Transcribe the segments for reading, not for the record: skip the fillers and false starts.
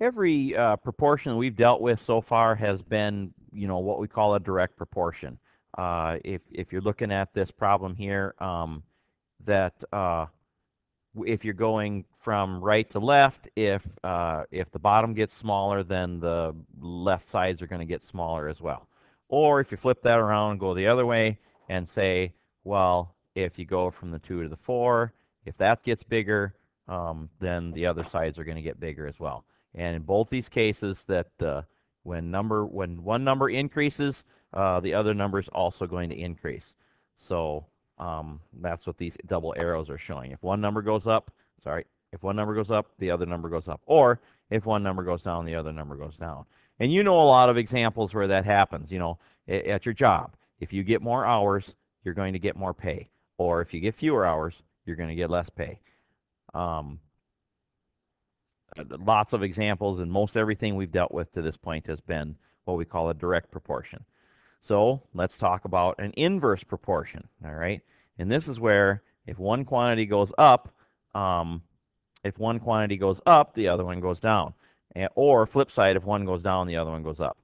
Every proportion we've dealt with so far has been, what we call a direct proportion. If you're looking at this problem here, that if you're going from right to left, if the bottom gets smaller, then the left sides are going to get smaller as well. Or if you flip that around and go the other way and say, well, if you go from the 2 to the 4, if that gets bigger, then the other sides are going to get bigger as well. And in both these cases, that when one number increases, the other number is also going to increase. So that's what these double arrows are showing. If one number goes up, if one number goes up, the other number goes up. Or if one number goes down, the other number goes down. And you know a lot of examples where that happens. At your job, if you get more hours, you're going to get more pay. Or if you get fewer hours, you're going to get less pay. Lots of examples, and most everything we've dealt with to this point has been what we call a direct proportion. So let's talk about an inverse proportion, all right? And this is where if one quantity goes up, the other one goes down. Or flip side, if one goes down, the other one goes up.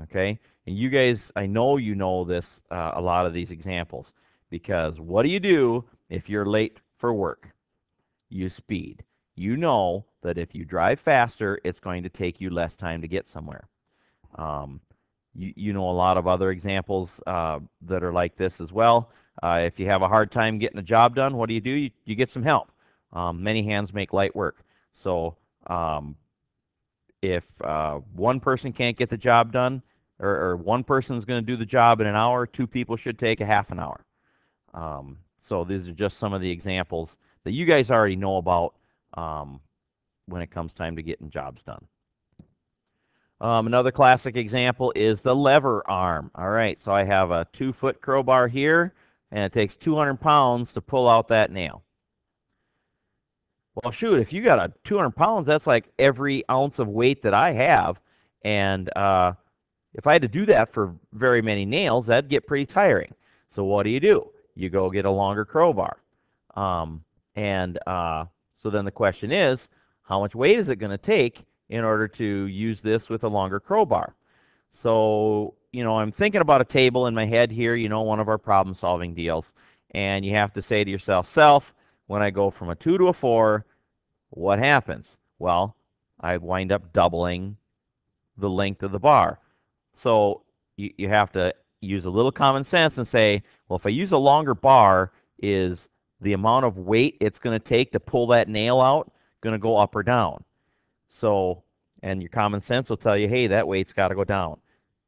Okay? And you guys, I know you know this, a lot of these examples, because what do you do if you're late for work? You speed. You know that if you drive faster, it's going to take you less time to get somewhere. You know a lot of other examples that are like this as well. If you have a hard time getting a job done, what do? You get some help. Many hands make light work. So if one person can't get the job done, or one person is going to do the job in an hour, two people should take a half an hour. So these are just some of the examples that you guys already know about when it comes time to getting jobs done. Another classic example is the lever arm. All right, so I have a 2-foot crowbar here, and it takes 200 pounds to pull out that nail. Well, shoot, if you got a 200 pounds, that's like every ounce of weight that I have. And if I had to do that for very many nails, that'd get pretty tiring. So what do? You go get a longer crowbar. So then the question is, how much weight is it going to take in order to use this with a longer crowbar? So, I'm thinking about a table in my head here, one of our problem-solving deals. And you have to say to yourself, when I go from a 2 to a 4, what happens? Well, I wind up doubling the length of the bar. So you have to use a little common sense and say, well, if I use a longer bar, is the amount of weight it's going to take to pull that nail out going to go up or down? So, and your common sense will tell you, hey, that weight's got to go down.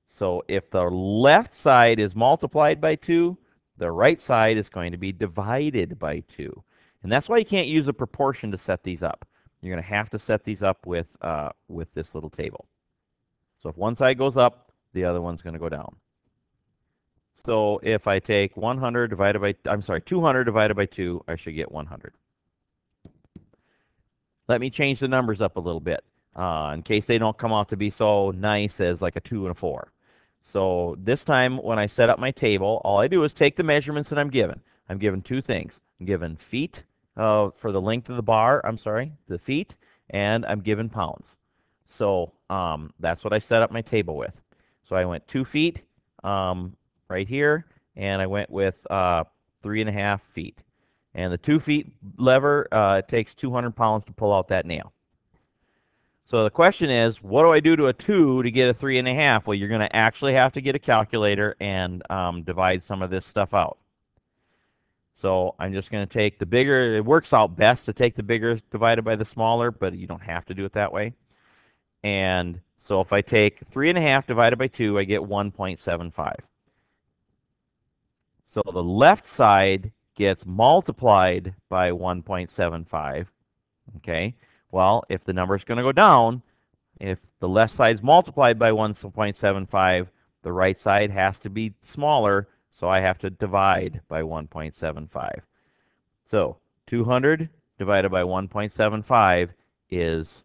So if the left side is multiplied by 2, the right side is going to be divided by 2. And that's why you can't use a proportion to set these up. You're going to have to set these up with this little table. So if one side goes up, the other one's going to go down. So if I take 200 divided by 2, I should get 100. Let me change the numbers up a little bit in case they don't come out to be so nice as like a 2 and a 4. So this time when I set up my table, all I do is take the measurements that I'm given. I'm given two things. I'm given feet for the length of the bar, the feet, and I'm given pounds. So that's what I set up my table with. So I went 2 feet right here, and I went with 3.5 feet. And the 2 feet lever, it takes 200 pounds to pull out that nail. So the question is, what do I do to a 2 to get a 3.5? Well, you're going to actually have to get a calculator and divide some of this stuff out. So I'm just going to take the bigger. It works out best to take the bigger divided by the smaller, but you don't have to do it that way. And so if I take 3.5 divided by 2, I get 1.75. So the left side gets multiplied by 1.75. Okay. Well, if the number is going to go down, if the left side is multiplied by 1.75, the right side has to be smaller, so I have to divide by 1.75. So 200 divided by 1.75 is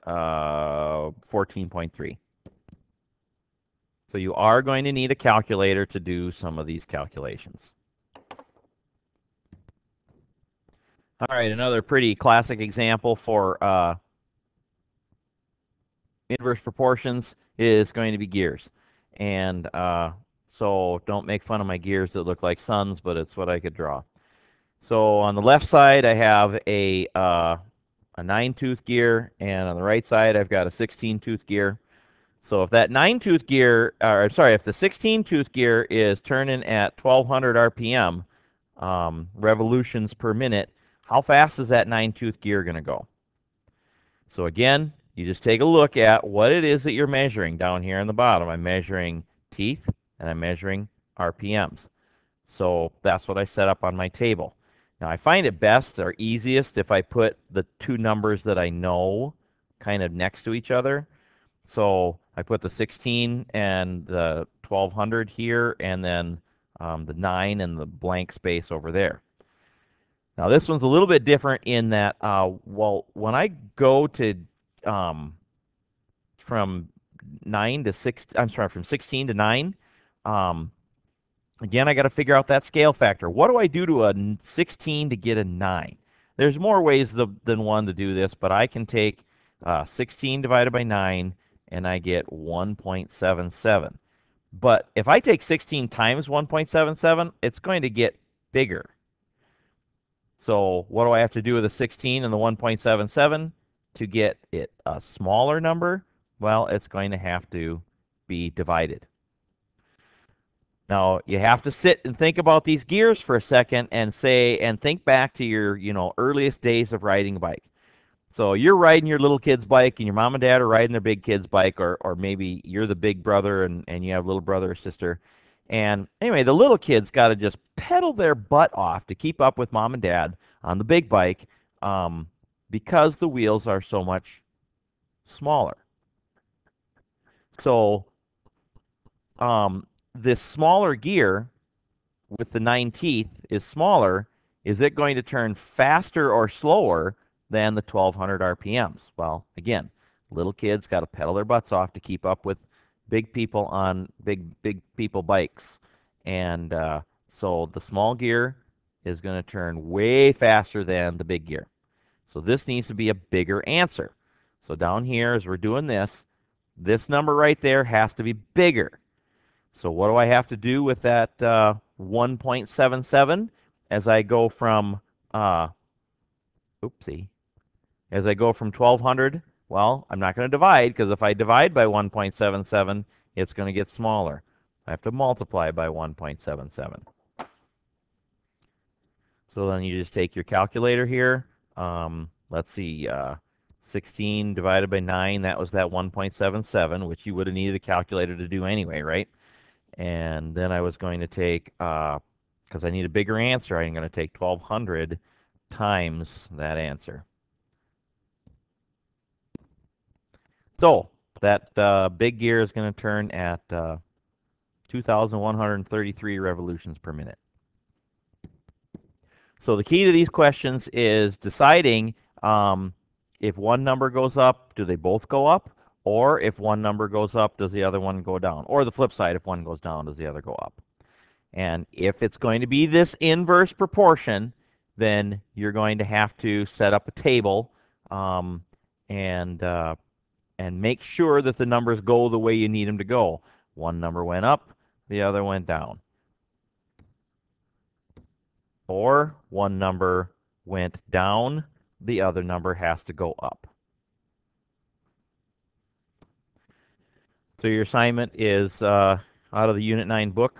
14.3. So you are going to need a calculator to do some of these calculations. All right, another pretty classic example for inverse proportions is going to be gears. And so don't make fun of my gears that look like suns, but it's what I could draw. So on the left side, I have a 9-tooth gear, and on the right side, I've got a 16-tooth gear. So if that 9-tooth gear, or sorry, if the 16-tooth gear is turning at 1200 RPM, revolutions per minute, how fast is that 9-tooth gear going to go? So again, you just take a look at what it is that you're measuring down here on the bottom. I'm measuring teeth and I'm measuring RPMs. So that's what I set up on my table. Now I find it best or easiest if I put the two numbers that I know kind of next to each other. So I put the 16 and the 1200 here, and then the 9 and the blank space over there. Now this one's a little bit different in that, well, when I go to from 9 to 6, I'm sorry, from 16 to 9, again, I got to figure out that scale factor. What do I do to a 16 to get a 9? There's more ways than one to do this, but I can take 16 divided by 9, and I get 1.77. But if I take 16 times 1.77, it's going to get bigger. So what do I have to do with the 16 and the 1.77 to get it a smaller number? Well, it's going to have to be divided. Now, you have to sit and think about these gears for a second and think back to your, earliest days of riding a bike. So you're riding your little kid's bike and your mom and dad are riding their big kid's bike, or maybe you're the big brother and you have a little brother or sister. And anyway, the little kid's got to just pedal their butt off to keep up with mom and dad on the big bike because the wheels are so much smaller. So this smaller gear with the 9 teeth is smaller. Is it going to turn faster or slower than the 1200 RPMs? Well, again, little kids got to pedal their butts off to keep up with big people on big people bikes. And so the small gear is going to turn way faster than the big gear. So this needs to be a bigger answer. So down here, as we're doing this number right there has to be bigger. So what do I have to do with that 1.77 as I go from, as I go from 1200? Well, I'm not going to divide, because if I divide by 1.77, it's going to get smaller. I have to multiply by 1.77. So then you just take your calculator here. Let's see, 16 divided by 9, that was that 1.77, which you would have needed a calculator to do anyway, right? And then I was going to take, because I need a bigger answer, I'm going to take 1200 times that answer. So that big gear is going to turn at 2,133 revolutions per minute. So the key to these questions is deciding if one number goes up, do they both go up? Or if one number goes up, does the other one go down? Or the flip side, if one goes down, does the other go up? And if it's going to be this inverse proportion, then you're going to have to set up a table and make sure that the numbers go the way you need them to go. One number went up, the other went down. Or one number went down, the other number has to go up. So your assignment is out of the Unit 9 book.